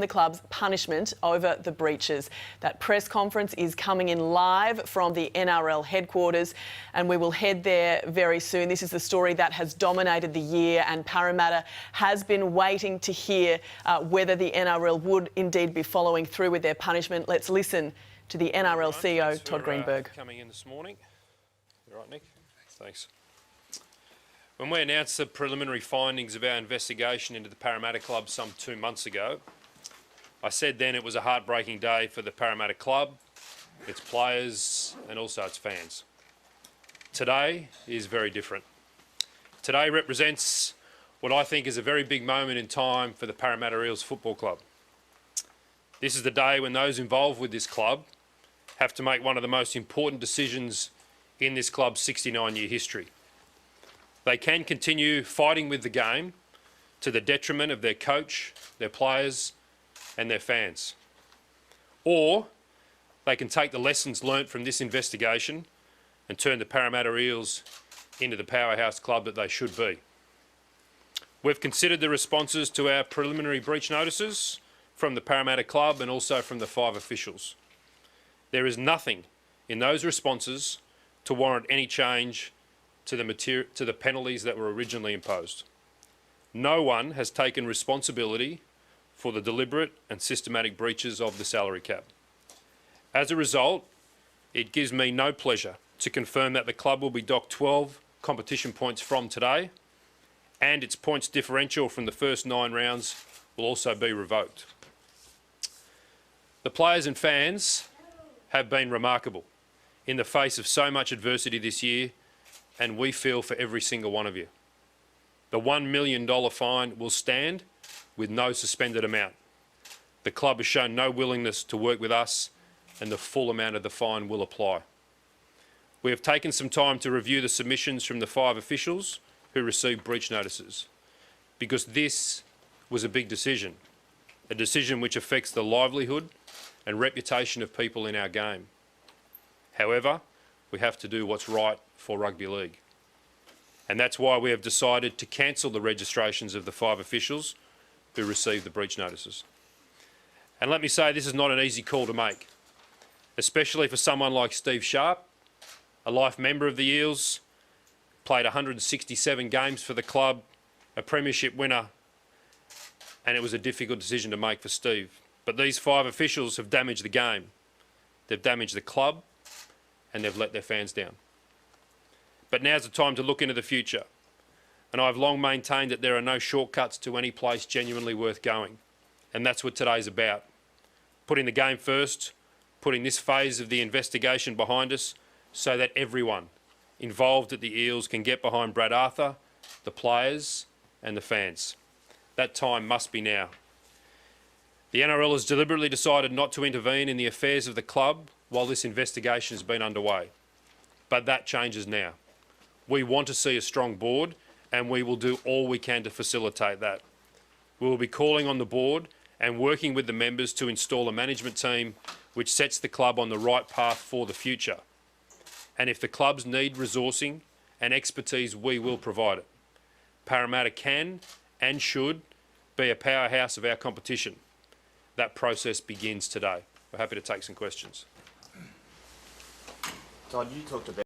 the club's punishment over the breaches. That press conference is coming in live from the NRL headquarters, and we will head there very soon. This is the story that has dominated the year, and Parramatta has been waiting to hear whether the NRL would indeed be following through with their punishment. Let's listen to the NRL CEO, Todd Greenberg. Coming in this morning. You all right, Nick? Thanks. When we announced the preliminary findings of our investigation into the Parramatta Club some 2 months ago, I said then it was a heartbreaking day for the Parramatta Club, its players and also its fans. Today is very different. Today represents what I think is a very big moment in time for the Parramatta Eels Football Club. This is the day when those involved with this club have to make one of the most important decisions in this club's 69-year history. They can continue fighting with the game to the detriment of their coach, their players and their fans. Or they can take the lessons learnt from this investigation and turn the Parramatta Eels into the powerhouse club that they should be. We've considered the responses to our preliminary breach notices from the Parramatta Club and also from the 5 officials. There is nothing in those responses to warrant any change to the penalties that were originally imposed. No one has taken responsibility for the deliberate and systematic breaches of the salary cap. As a result, it gives me no pleasure to confirm that the club will be docked 12 competition points from today, and its points differential from the first 9 rounds will also be revoked. The players and fans have been remarkable in the face of so much adversity this year, and we feel for every single one of you. The $1 million fine will stand with no suspended amount. The club has shown no willingness to work with us, and the full amount of the fine will apply. We have taken some time to review the submissions from the 5 officials who received breach notices, because this was a big decision, a decision which affects the livelihood and reputation of people in our game. However, we have to do what's right for rugby league. And that's why we have decided to cancel the registrations of the 5 officials who received the breach notices. And let me say, this is not an easy call to make, especially for someone like Steve Sharp, a life member of the Eels, played 167 games for the club, a premiership winner, and it was a difficult decision to make for Steve. But these 5 officials have damaged the game. They've damaged the club, and they've let their fans down. But now's the time to look into the future, and I've long maintained that there are no shortcuts to any place genuinely worth going, and that's what today's about. Putting the game first, putting this phase of the investigation behind us so that everyone involved at the Eels can get behind Brad Arthur, the players and the fans. That time must be now. The NRL has deliberately decided not to intervene in the affairs of the club while this investigation has been underway. But that changes now. We want to see a strong board, and we will do all we can to facilitate that. We will be calling on the board and working with the members to install a management team which sets the club on the right path for the future. And if the clubs need resourcing and expertise, we will provide it. Parramatta can and should be a powerhouse of our competition. That process begins today. We're happy to take some questions. Todd, you talked about